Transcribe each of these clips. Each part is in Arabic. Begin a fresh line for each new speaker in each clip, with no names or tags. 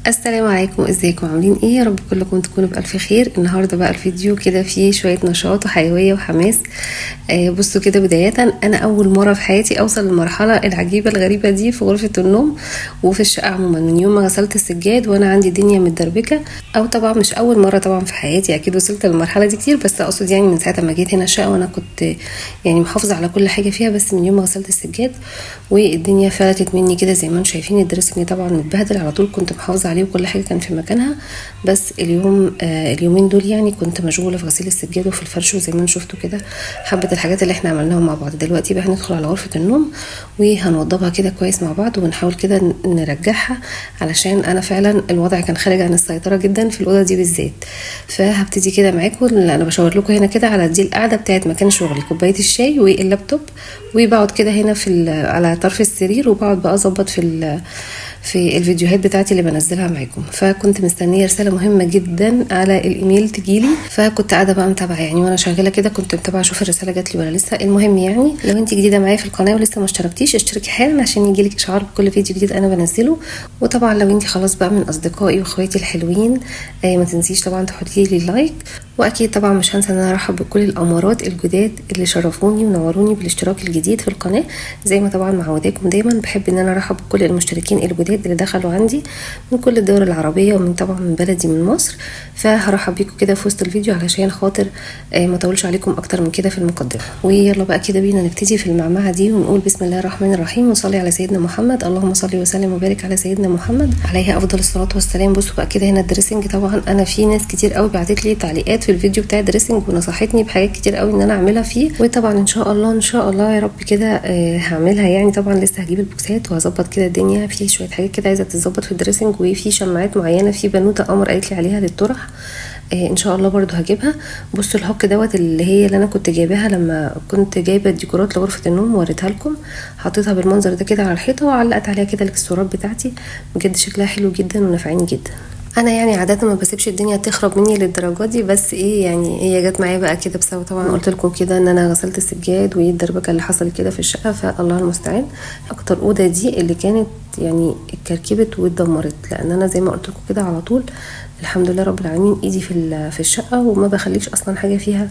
السلام عليكم، ازيكم؟ عاملين ايه؟ يا رب كلكم تكونوا بألف خير. النهارده بقى الفيديو كده فيه شويه نشاط وحيويه وحماس. بصوا كده، بدايه انا اول مره في حياتي اوصل للمرحله العجيبه الغريبه دي في غرفه النوم وفي الشقه عموما. من يوم ما غسلت السجاد وانا عندي دنيا متدربكه، او طبعا مش اول مره طبعا في حياتي، اكيد وصلت للمرحله دي كتير، بس اقصد يعني من ساعه ما جيت هنا الشقه وانا كنت يعني محافظه على كل حاجه فيها. بس من يوم ما غسلت السجاد والدنيا فلتت مني كده زي ما انتم شايفين. الدريسنج طبعا متبهدل، على طول كنت محافظه عليه وكل حاجه كان في مكانها. بس اليومين دول يعني كنت مشغوله في غسيل السجاد وفي الفرش، وزي ما انتم شفتوا كده حبه الحاجات اللي احنا عملناها مع بعض. دلوقتي بقى هندخل على غرفه النوم وهنوضبها كده كويس مع بعض، ونحاول كده نرجعها، علشان انا فعلا الوضع كان خارج عن السيطره جدا في الاوضه دي بالذات. فهبتدي كده معاكم. انا بشاور لكم هنا كده على دي القعده بتاعت مكان شغلي، كوبايه الشاي واللابتوب، وبقعد كده هنا على طرف السرير، وبقعد بقى اظبط في الفيديوهات بتاعتي اللي بنزلها معاكم. فكنت مستنيه رساله مهمه جدا على الايميل تجيلي، فكنت قاعده بقى متابعه يعني وانا شغاله كده، كنت متابعه اشوف الرساله جات لي ولا لسه. المهم يعني لو انت جديده معايا في القناه ولسه ما اشتركتيش، اشتركي حالا عشان يجيلك اشعار بكل فيديو جديد انا بنزله. وطبعا لو انت خلاص بقى من اصدقائي واخواتي الحلوين، ما تنسيش طبعا تحطي لي لايك. واكيد طبعا مش هنسى ان انا ارحب بكل الامارات الجداد اللي شرفوني ونوروني بالاشتراك الجديد في القناه. زي ما طبعا معوداكم دايما بحب ان انا ارحب بكل المشتركين الجداد اللي دخلوا عندي من كل الدول العربيه، ومن طبعا من بلدي من مصر. فهرحب بيكم كده في وسط الفيديو علشان خاطر ما اطولش عليكم اكتر من كده في المقدمه. ويلا بقى كده بينا نبتدي في المعمعه دي ونقول بسم الله الرحمن الرحيم، وصلي على سيدنا محمد. اللهم صل وسلم وبارك على سيدنا محمد عليه افضل الصلاه والسلام. بصوا بقى كده هنا الدريسنج. طبعا انا في ناس كتير قوي بعتت لي تعليقات في الفيديو بتاع الدريسنج ونصحتني بحاجات كتير قوي ان انا اعملها فيه، وطبعا ان شاء الله ان شاء الله يا رب كده هعملها. يعني طبعا لسه هجيب البوكسات وهظبط كده الدنيا في شويه حاجات كده عايزه تتظبط في الدريسنج، وفي شماعات معينه في بنوته قمر قالت لي عليها للطرح، ان شاء الله برضو هجيبها. بصوا الهوك دوت اللي انا كنت جايباها لما كنت جايبه الديكورات لغرفه النوم ووريتها لكم، حطيتها بالمنظر ده كده على الحيطه وعلقت عليها كده الاكسسوارات بتاعتي. بجد شكلها حلو جدا ونفعاني جدا. انا يعني عاده ما بسيبش الدنيا تخرب مني للدرجه دي، بس ايه يعني هي جت معايا بقى كده بسبب طبعا قلت لكم كده ان انا غسلت السجاد والدربكه اللي حصلت كده في الشقه، فالله المستعان. اكتر اوضه دي اللي كانت يعني اتكركبت واتدمرت، لان انا زي ما قلت لكم كده على طول الحمد لله رب العالمين ايدي في الشقه، وما بخليش اصلا حاجه فيها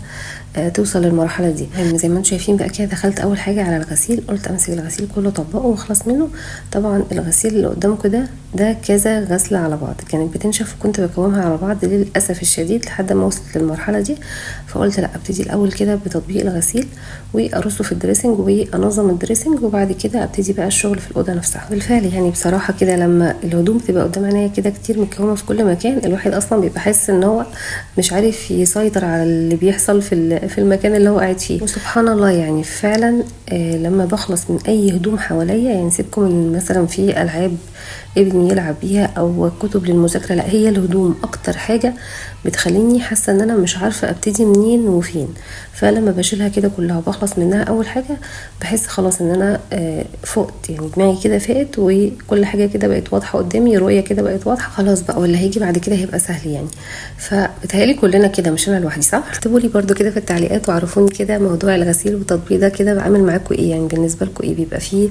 توصل للمرحله دي. يعني زي ما انتم شايفين بقى كده دخلت اول حاجه على الغسيل، قلت امسك الغسيل كله طبقه واخلص منه. طبعا الغسيل اللي قدامكم ده كذا غسله على بعض، كانت بتنشف وكنت بكومها على بعض للاسف الشديد لحد ما وصلت للمرحله دي. فقلت لا، ابتدي الاول كده بتطبيق الغسيل وارصه في الدريسنج وانظم الدريسنج، وبعد كده ابتدي بقى الشغل في الاوضه نفسها. بالفعل يعني بصراحه كده لما الهدوم بتبقى قدام عينيا كده كتير متكومه في كل مكان، الواحد اصلا بيبقى حاسس ان هو مش عارف يسيطر على اللي بيحصل في المكان اللي هو قاعد فيه. وسبحان الله يعني فعلا لما بخلص من اي هدوم حواليا، يعني سيبكم من مثلا في العاب ابني يلعب بيها او كتب للمذاكره، لا هي الهدوم اكتر حاجه بتخليني حاسه ان انا مش عارفه ابتدي منين وفين. فلما بشيلها كده كلها وبخلص منها اول حاجه، بحس خلاص ان انا فقت، يعني دماغي كده فقت وكل حاجه كده بقت واضحه قدامي، رؤيه كده بقت واضحه خلاص بقى، واللي هيجي بعد كده هيبقى سهل يعني. فبتهيألي كلنا كده، مش انا لوحدي، صح؟ اكتبوا لي برده كده في التعليقات وعرفوني كده موضوع الغسيل والتطبيق ده كده بعمل معاكم ايه، يعني بالنسبه لكم ايه. بيبقى فيه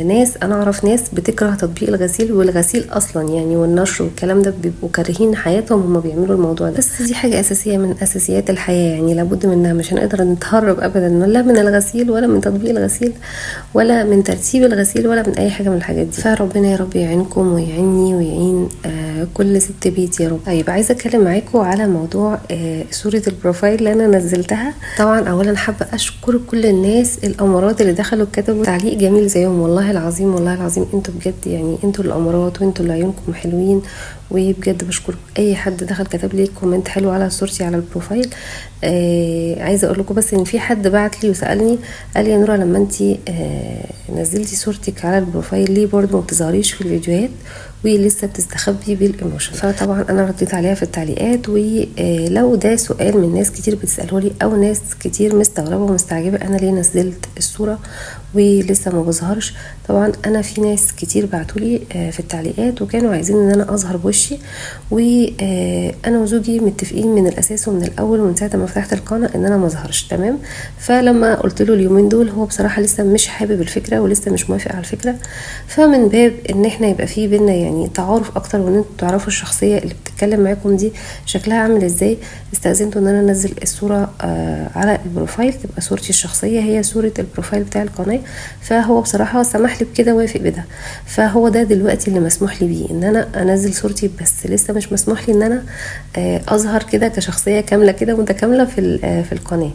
ناس، انا اعرف ناس بتكره تطبيق الغسيل والغسيل اصلا يعني، والنشر والكلام ده بيبقوا كارهين حياتهم هما بيعملوا الموضوع ده. بس دي حاجه اساسيه من اساسيات الحياه يعني لابد منها، مش هنقدر نتهرب ابدا لا من الغسيل ولا من تطبيق الغسيل ولا من ترتيب الغسيل ولا من اي حاجه من الحاجات دي. فربنا يا رب يعينكم ويعيني ويعين كل ست بيت يا رب. طيب عايزه اتكلم معاكم على موضوع صوره البروفايل اللي انا نزلتها. طبعا اولا حابه اشكر كل الناس الامارات اللي دخلوا كتبوا تعليق جميل زيهم، والله العظيم والله العظيم انتوا بجد يعني انتوا الامارات وانتوا اللي عيونكم حلوين، وبجد بشكر اي حد دخل كتب لي كومنت حلو على صورتي على البروفايل. عايزه اقول لكم بس ان في حد بعت لي وسالني، قال لي يا نورا لما انتي نزلتي صورتك على البروفايل ليه برضو ما بتظهريش في الفيديوهات ولسه بتستخبي بالايموشن؟ فطبعا انا رديت عليها في التعليقات، ولو ده سؤال من ناس كتير بتساله لي او ناس كتير مستغربه ومستعجبه انا ليه نزلت الصوره ولسه ما بظهرش، طبعا انا في ناس كتير بعتولي في التعليقات وكانوا عايزين ان انا اظهر بوشي، وانا وزوجي متفقين من الاساس ومن الاول ومن ساعه ما فتحت القناه ان انا ما اظهرش، تمام. فلما قلت له اليومين دول هو بصراحه لسه مش حابب الفكره ولسه مش موافق على الفكره، فمن باب ان احنا يبقى في بينا يعني تعارف اكتر وان انتوا تعرفوا الشخصيه اللي بتتكلم معاكم دي شكلها عامل ازاي، استأذنت ان انا انزل الصوره على البروفايل، تبقى صورتي الشخصيه هي صوره البروفايل بتاع القناه. فهو بصراحه سمح لي بكده، وافق بده. فهو ده دلوقتي اللي مسموح لي بيه، ان انا انزل صورتي، بس لسه مش مسموح لي ان انا اظهر كده كشخصيه كامله كده متكامله في القناه.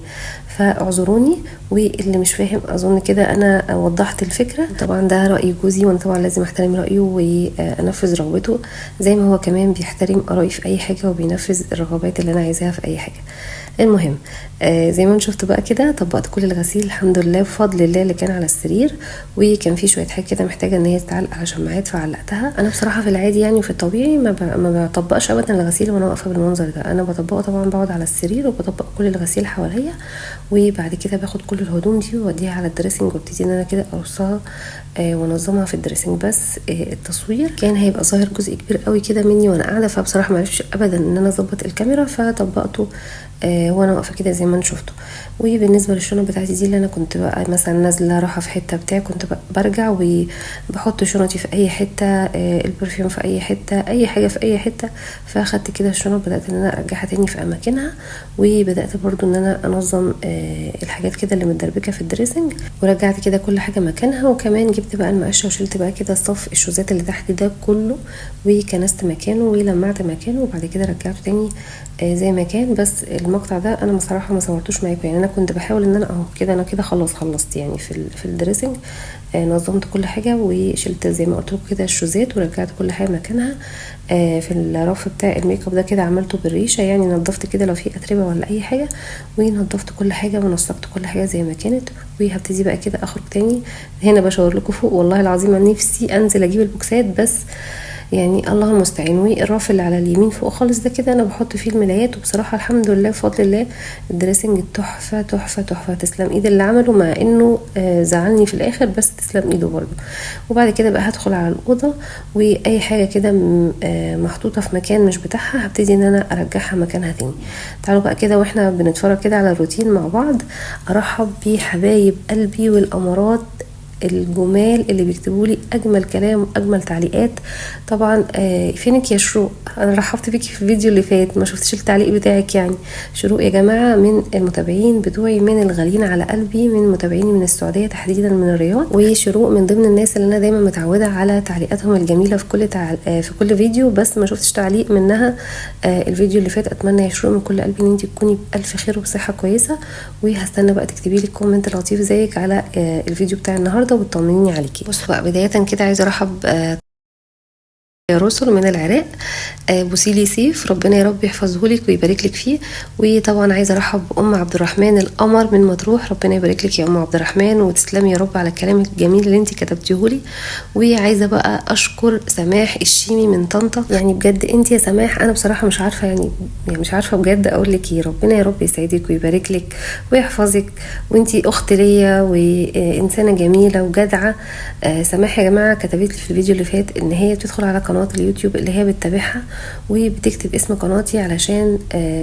فاعذروني، واللي مش فاهم اظن كده انا وضحت الفكره. طبعا ده راي جوزي، وانا طبعا لازم احترم رايه وانفذ رغبته زي ما هو كمان بيحترم ارائي في اي حاجه وبينفذ الرغبات اللي انا عايزاها في اي حاجه. المهم زي ما انت شفت بقى كده، طبقت كل الغسيل الحمد لله بفضل الله اللي كان على السرير، وكان في شويه حاجات كده محتاجه ان هي تتعلق على شماعات فعلقتها. انا بصراحه في العادي يعني وفي الطبيعي ما بطبقش ابدا الغسيل وانا واقفه بالمنظر ده. انا بطبقه طبعا بقعد على السرير وبطبق كل الغسيل حواليا، وبعد كده باخد كل الهدوم دي واوديها على الدريسنج وابتدي ان انا كده ارصها وانظمها في الدريسنج. بس التصوير كان هيبقى ظاهر جزء كبير قوي كده مني وانا قاعده، فبصراحه ما عرفتش ابدا ان انا اظبط الكاميرا، فطبقته وانا واقفه كده زي ما انتم شفتوا. وبالنسبه للشنط بتاعتي دي اللي انا كنت بقى مثلا نازله رايحه في حته بتاع، كنت برجع وبحط شنطي في اي حته، البرفيوم في اي حته، اي حاجه في اي حته. فاخدت كده الشنط بدات ان انا ارجعها تاني في اماكنها، وبدات برضو ان انا انظم الحاجات كده اللي متدربكه في الدريسنج، ورجعت كده كل حاجه مكانها. وكمان جبت بقى المقشه وشلت بقى كده صف الشوزات اللي تحت ده كله، وكنست مكانه ولمعت مكانه، وبعد كده رجعته تاني زي ما كان. بس المقطع ده انا بصراحه ما صورتوش معاكم، يعني انا كنت بحاول ان انا اهو كده، انا كده خلصت يعني في الدريسنج. نظمت كل حاجه وشلت زي ما قلت لكم كده الشوزات، ورجعت كل حاجه مكانها. في الرف بتاع الميك اب ده كده عملته بالريشه، يعني نظفت كده لو في اتربه ولا اي حاجه، ونظفت كل حاجه ونسقت كل حاجه زي ما كانت. وهبتدي بقى كده اخرج تاني. هنا بشاور لكم فوق، والله العظيم انا نفسي انزل اجيب البوكسات، بس يعني الله المستعان. والرف اللي على اليمين فوق خالص ده كده انا بحط فيه الملايات، وبصراحه الحمد لله بفضل الله الدريسنج تحفه تحفه تحفه. تسلم ايد اللي عمله، مع انه زعلني في الاخر، بس تسلم ايده برضه. وبعد كده بقى هدخل على الاوضه، واي حاجه كده محطوطه في مكان مش بتاعها هبتدي ان انا ارجعها مكانها تاني. تعالوا بقى كده واحنا بنتفرج كده على الروتين مع بعض، ارحب بحبايب قلبي والامارات الجمال اللي بيكتبوا لي اجمل كلام واجمل تعليقات. طبعا فينك يا شروق؟ انا رحبت بيكي في الفيديو اللي فات، ما شفتش التعليق بتاعك. يعني شروق يا جماعه من المتابعين بتوعي، من الغاليين على قلبي، من متابعيني من السعوديه تحديدا من الرياض. وشروق من ضمن الناس اللي انا دايما متعوده على تعليقاتهم الجميله في كل فيديو، بس ما شفتش تعليق منها الفيديو اللي فات. اتمنى يا شروق من كل قلبي ان انت تكوني بالف خير وبصحه كويسه، وهستنى بقى تكتبي لي كومنت لطيف زيك على الفيديو بتاع النهارده وتطمنيني عليكي. بصوا بقى بدايه كده عايزه ارحب رسل من العراق، بوسيلي سيف، ربنا يا رب يحفظه لك ويبارك لك فيه. وطبعا عايزه ارحب بام عبد الرحمن القمر من مطروح، ربنا يبارك لك يا ام عبد الرحمن، وتسلمي يا رب على الكلام الجميل اللي انت كتبتيه لي. وعايزه بقى اشكر سماح الشيمي من طنطا، يعني بجد انت يا سماح انا بصراحه مش عارفه يعني مش عارفه بجد اقول لك ايه. ربنا يا رب يسعدك ويبارك لك ويحفظك، وانت اخت ليا وانسانه جميله وجدعه. سماح يا جماعه كتبت لي في الفيديو اللي فات ان هي بتدخل على قناه اليوتيوب اللي هي بتتابعها، وبتكتب اسم قناتي علشان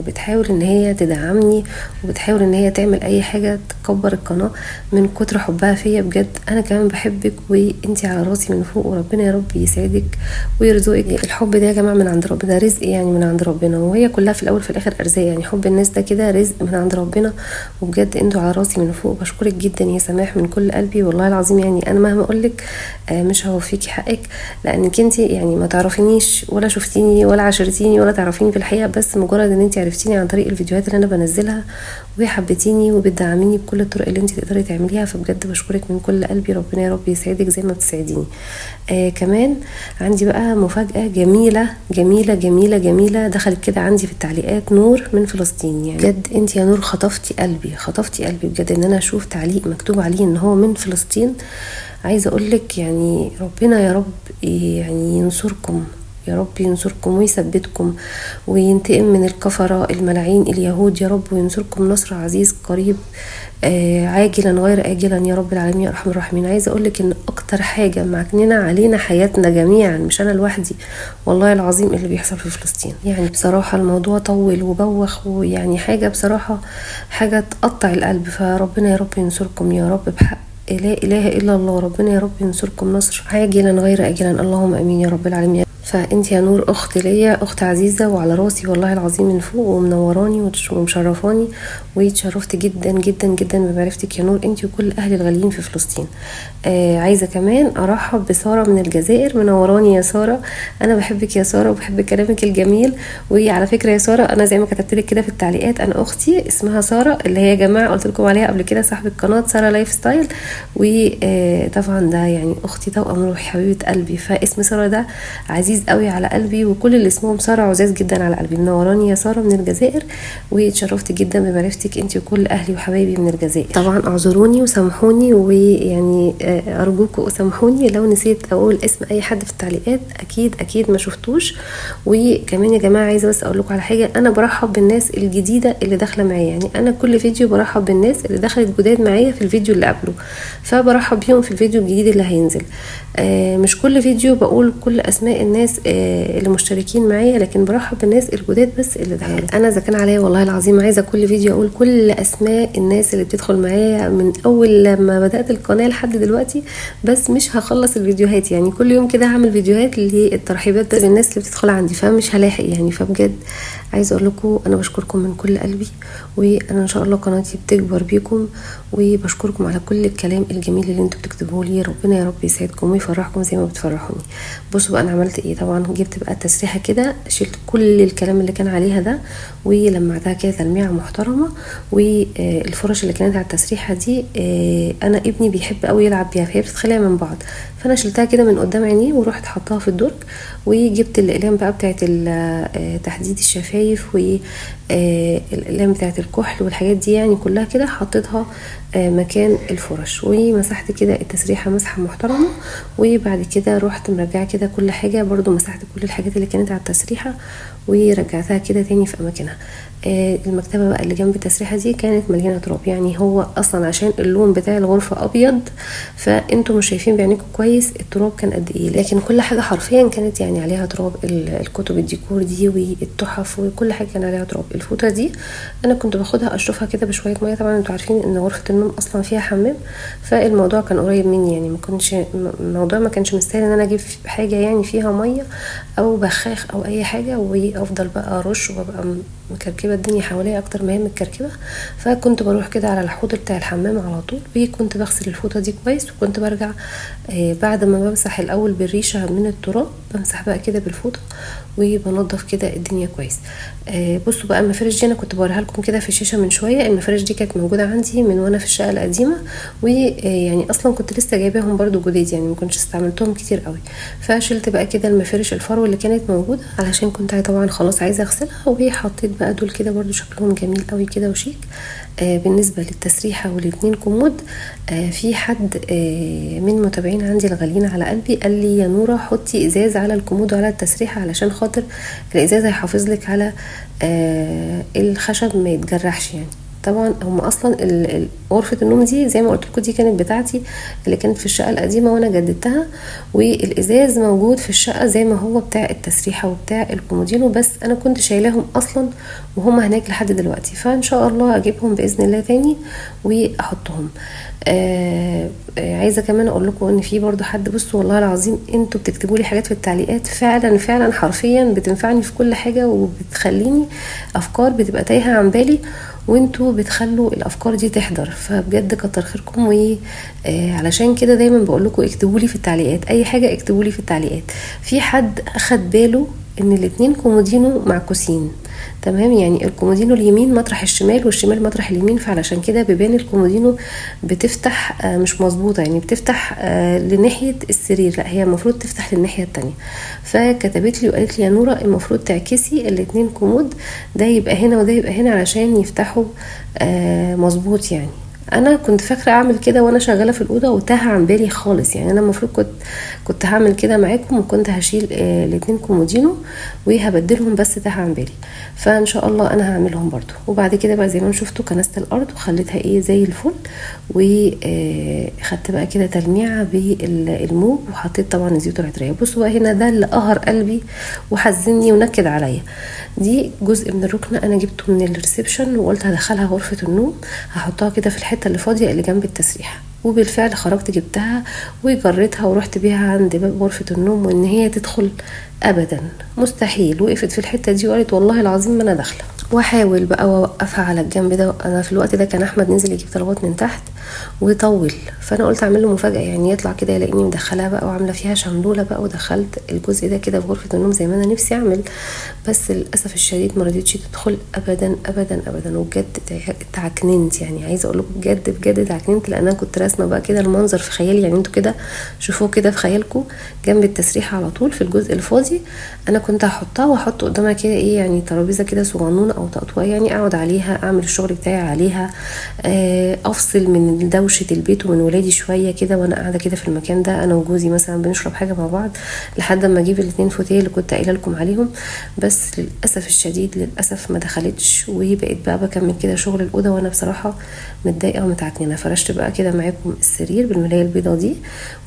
بتحاول ان هي تدعمني، وبتحاول ان هي تعمل اي حاجه تكبر القناه من كتر حبها فيا. بجد انا كمان بحبك، وانتي على راسي من فوق، وربنا يا رب يسعدك ويرزقك. الحب ده يا جماعه من عند ربنا، ده رزق يعني من عند ربنا، وهي كلها في الاول في الاخر ارزاق. يعني حب الناس ده كده رزق من عند ربنا، وبجد انتوا على راسي من فوق. بشكرك جدا يا سماح من كل قلبي، والله العظيم يعني انا مهما اقولك مش هوفيكي حقك، لانك انتي يعني ما تعرفينيش ولا شفتيني ولا عاشرتيني ولا تعرفيني في الحقيقه، بس مجرد ان انت عرفتيني عن طريق الفيديوهات اللي انا بنزلها وحبيتيني وبتدعميني بكل الطرق اللي انت تقدري تعمليها. فبجد بشكرك من كل قلبي، ربنا يا رب يسعدك زي ما بتسعديني. كمان عندي بقى مفاجاه جميله جميله جميله جميله دخلت كده عندي في التعليقات. نور من فلسطين، يعني بجد انت يا نور خطفتي قلبي خطفتي قلبي بجد، ان انا اشوف تعليق مكتوب عليه ان هو من فلسطين. عايزه اقولك يعني ربنا يا رب يعني ينصركم، يا رب ينصركم ويثبتكم وينتقم من الكفرة الملاعين اليهود يا رب، وينصركم نصر عزيز قريب عاجلا غير آجلا يا رب العالمين يا ارحم الراحمين. عايزه اقولك ان اكتر حاجه معكننه علينا حياتنا جميعا، مش انا لوحدي والله العظيم، اللي بيحصل في فلسطين. يعني بصراحه الموضوع طول وبوخ، ويعني حاجه بصراحه حاجه تقطع القلب. فربنا يا رب ينصركم يا رب بحق لا اله الا الله. ربنا يا رب ينصركم نصر عاجلا غير اجلا، اللهم امين يا رب العالمين. فانت يا نور اخت ليا، اخت عزيزه وعلى راسي والله العظيم من فوق، ومنوراني ومشرفاني، واتشرفت جدا جدا جدا بمعرفتك يا نور، انت وكل اهل الغاليين في فلسطين. عايزه كمان ارحب بساره من الجزائر، منوراني يا ساره. انا بحبك يا ساره وبحب كلامك الجميل. وعلى فكره يا ساره، انا زي ما كتبت لك كده في التعليقات، انا اختي اسمها ساره اللي هي يا جماعه قلت لكم عليها قبل كده، صاحبه قناه ساره لايف ستايل. وطبعا ده يعني اختي توأم روحي حبيبه قلبي، فاسم ساره ده عزيز قوي على قلبي، وكل اللي اسمهم ساره عزاز جدا على قلبي. منوراني يا ساره من الجزائر، واتشرفت جدا بمعرفتك انت وكل اهلي وحبايبي من الجزائر. طبعا اعذروني وسامحوني، ويعني ارجوكم سامحوني لو نسيت اقول اسم اي حد في التعليقات، اكيد اكيد ما شفتوش. وكمان يا جماعه عايزه بس اقول لكم على حاجه، انا برحب بالناس الجديده اللي داخله معايا، يعني انا كل فيديو برحب بالناس اللي دخلت جداد معايا في الفيديو اللي قبله، فبرحب بيهم في الفيديو الجديد اللي هينزل. مش كل فيديو بقول كل اسماء الناس اللي مشتركين معايا، لكن برحب بالناس الجداد بس اللي دخلوا. انا اذا كان عليا والله العظيم عايزه كل فيديو اقول كل اسماء الناس اللي بتدخل معايا من اول لما بدات القناه لحد دلوقتي، بس مش هخلص الفيديوهات، يعني كل يوم كده هعمل فيديوهات للترحيبات بس بالناس اللي بتدخل عندي، فمش هلاحق يعني. فبجد عايزه اقول لكم انا بشكركم من كل قلبي، وانا ان شاء الله قناتي بتكبر بيكم، وبشكركم على كل الكلام الجميل اللي انتوا بتكتبوه لي. ربنا يا رب يسعدكم ويفرحكم زي ما بتفرحوني. بصوا بقى انا عملت ايه. طبعا جبت بقى التسريحه كده، شلت كل الكلام اللي كان عليها ده، ولمعتها كده تلميعه محترمه. والفرش اللي كانت على التسريحه دي انا ابني بيحب قوي يلعب بيها، فهي بتتخلع من بعض، فانا شلتها كده من قدام عينيه ورحت حطاها في الدرج. وجبت الاقلام بقى بتاعت تحديد الشفايف، والاقلام بتاعت الكحل والحاجات دي، يعني كلها كده حطيتها مكان الفرش، ومسحت كده التسريحه مسحه محترمه. وبعد كده رحت مرجعه كده كل حاجه، برضو مسحت كل الحاجات اللي كانت على التسريحه ورجعتها كده تاني في اماكنها. المكتبه بقى اللي جنب التسريحه دي كانت مليانه تراب، يعني هو اصلا عشان اللون بتاع الغرفه ابيض، فانتوا مش شايفين بعينيكم كويس التراب كان قد ايه، لكن كل حاجه حرفيا كانت يعني عليها تراب. الكتب الديكور دي والتحف وكل حاجه كان عليها تراب. الفوطه دي انا كنت باخدها اشطفها كده بشويه ميه، طبعا انتوا عارفين ان غرفه النوم اصلا فيها حمام، فالموضوع كان قريب مني، يعني الموضوع ما كانش مستاهل ان انا اجيب حاجه يعني فيها ميه او بخاخ او اي حاجه وافضل بقى ارش وببقى مكركبه الدنيا حواليا اكتر ما هي متكركبه. فكنت بروح كده على الحوض بتاع الحمام على طول، وكنت بغسل الفوطه دي كويس، وكنت برجع بعد ما بمسح الاول بالريشه من التراب، بمسح بقى كده بالفوطه وبنضف كده الدنيا كويس. بصوا بقى المفارش دي انا كنت بوريها لكم كده في الشاشه من شويه. المفارش دي كانت موجوده عندي من وانا في الشقه القديمه، ويعني اصلا كنت لسه جايباهم برضو جديد، يعني ما كنتش استعملتهم كتير قوي. فشلت بقى كده المفارش الفرو اللي كانت موجوده علشان كنت طبعا خلاص عايزه اغسلها، وحطيت بقى دول كده برضو شكلهم جميل قوي كده وشيك. بالنسبه للتسريحه والاتنين كومود، في حد من متابعين عندي الغاليين على قلبي قال لي يا نوره حطي ازاز على الكومود وعلى التسريحه، علشان خاطر الازاز هيحافظ لك على الخشب ما يتجرحش يعني. طبعا هم اصلا غرفه النوم دي زي ما قلت لكم دي كانت بتاعتي اللي كانت في الشقه القديمه وانا جددتها، والازاز موجود في الشقه زي ما هو بتاع التسريحه وبتاع الكومودينو، بس انا كنت شايلاهم اصلا وهم هناك لحد دلوقتي، فان شاء الله اجيبهم باذن الله تاني واحطهم. عايزه كمان اقول لكم ان في برضو حد، بصوا والله العظيم انتوا بتكتبوا لي حاجات في التعليقات فعلا فعلا حرفيا بتنفعني في كل حاجه، وبتخليني افكار بتبقى تايهه عن بالي، وانتوا بتخلوا الافكار دي تحضر، فبجد كتر خيركم. علشان كده دايما بقول لكم اكتبوا لي في التعليقات اي حاجه، اكتبوا لي في التعليقات. في حد اخد باله ان الاتنين كومودينو معكوسين، تمام، يعني الكومودينو اليمين مطرح الشمال والشمال مطرح اليمين، فعلشان كده بيبان الكومودينو بتفتح مش مظبوطه، يعني بتفتح لناحيه السرير، لا هي المفروض تفتح للناحيه التانية. فكتبت لي وقالت لي يا نوره المفروض تعكسي الاتنين كومود، ده يبقى هنا وده يبقى هنا علشان يفتحوا مظبوط. يعني انا كنت فاكره اعمل كده وانا شغاله في الاوضه وتاه عن بالي خالص، يعني انا المفروض كنت هعمل كده معاكم، وكنت هشيل الاتنين كومودينو وهبدلهم، بس تاه عن بالي، فان شاء الله انا هعملهم برضو. وبعد كده بقى زي ما شفتوا كنست الارض وخليتها ايه زي الفل، وخدت بقى كده تلميعه بالموب، وحطيت طبعا الزيوت العطريه. بصوا بقى هنا ده اللي قهر قلبي وحزني ونكد عليا. دي جزء من الركنه انا جبته من الريسبشن وقلت هدخلها غرفه النوم، هحطها كده في الحته اللي فاضيه اللي جنب التسريحه. وبالفعل خرجت جبتها وجريتها ورحت بيها عند باب غرفه النوم، وان هي تدخل ابدا مستحيل. وقفت في الحته دي وقالت والله العظيم ما انا داخله. واحاول بقى اوقفها على الجنب ده. انا في الوقت ده كان احمد نزل يجيب طلبات من تحت ويطول، فانا قلت اعمل له مفاجاه، يعني يطلع كده يلاقيني مدخلها بقى وعامله فيها شندوله بقى، ودخلت الجزء ده كده في غرفه النوم زي ما انا نفسي اعمل. بس للاسف الشديد ما رضيتش تدخل ابدا ابدا ابدا. وبجد اتعكننت، يعني عايزه اقول لكم بجد بجد اتعكننت، لان انا كنت راسمه بقى كده المنظر في خيالي. يعني انتوا كده شوفوه كده في خيالكم جنب التسريحه على طول في الجزء الفاضي انا كنت هحطها، واحط قدامها كده ايه يعني ترابيزه كده صغنونه او طقطوقه، يعني اقعد عليها اعمل الشغل بتاعي عليها، افصل من دوشه البيت ومن ولادي شويه كده وانا قاعده كده في المكان ده، انا وجوزي مثلا بنشرب حاجه مع بعض لحد ما اجيب الاتنين فوتيه اللي كنت قايله لكم عليهم. بس للاسف الشديد للاسف ما دخلتش، وبقيت بقى بكمل كده شغل الاوضه وانا بصراحه متضايقه ومتعكننه. فرشت بقى كده معاكم السرير بالملايه البيضه دي،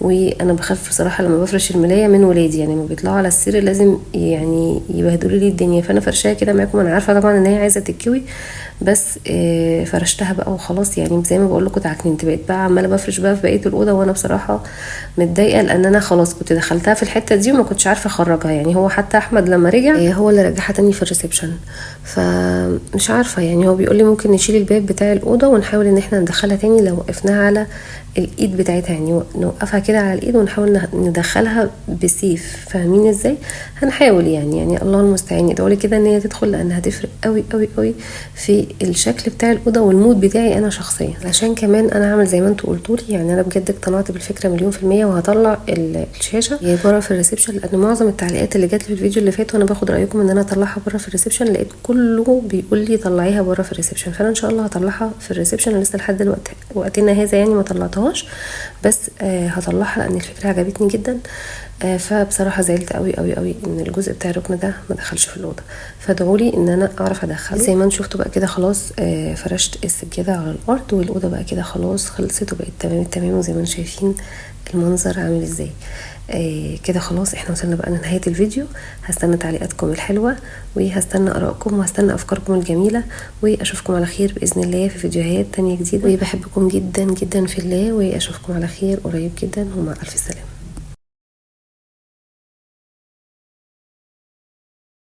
وانا بخاف بصراحه لما بفرش الملايه من ولادي، يعني لما بيطلعوا على السرير لازم يعني يبهدلوا لي الدنيا. فانا فرشاها كده معاكم، انا عارفه طبعا ان هي عايزه تتكوي، بس فرشتها بقى وخلاص. يعني زي ما بقول لكم اتعكننت، بقيت بقى عماله بفرش بقى في بقيه الاوضه وانا بصراحه متضايقه، لان انا خلاص كنت دخلتها في الحته دي وما كنتش عارفه اخرجها. يعني هو حتى احمد لما رجع هو اللي رجعها تاني في الريسبشن، فمش عارفه. يعني هو بيقول لي ممكن نشيل الباب بتاع الاوضه ونحاول ان احنا ندخلها تاني لو وقفناها على الايد بتاعتها، يعني نوقفها كده على الايد ونحاول ندخلها بسيف. فاهمين ازاي؟ هنحاول يعني الله المستعان. ادعوا لي كده ان هي تدخل، لانها هتفرق قوي قوي قوي في الشكل بتاع الاوضه والمود بتاعي انا شخصيا. عشان كمان انا هعمل زي ما انتوا قلتوا لي، يعني انا بجد اقتنعت بالفكره مليون في الميه، وهطلع الشاشه هي بره في الريسبشن، لان معظم التعليقات اللي جات لي في الفيديو اللي فات وانا باخد رايكم ان انا اطلعها بره في الريسبشن، لقيت كله بيقول لي طلعيها بره في الريسبشن. فانا ان شاء الله هطلعها في الريسبشن. لسه لحد دلوقتي وقتنا هذا يعني ما طلعتهاش، بس هطلعها لان الفكره عجبتني جدا. فبصراحه زعلت قوي قوي قوي ان الجزء بتاع الركن ده ما دخلش في الاوضه. فادعوا لي ان انا اعرف ادخله. زي ما انتم شفتوا بقى كده خلاص فرشت السجاده على الارض، والاوضه بقت كده خلاص خلصت وبقت تمام التمام. وزي ما انتم شايفين المنظر عامل ازاي. كده خلاص احنا وصلنا بقى لنهايه الفيديو. هستنى تعليقاتكم الحلوه، وهستنى ارائكم، وهستنى افكاركم الجميله، واشوفكم على خير باذن الله في فيديوهات تانية جديده. وبحبكم جدا جدا في الله، واشوفكم على خير قريب جدا، ومع الف سلامه.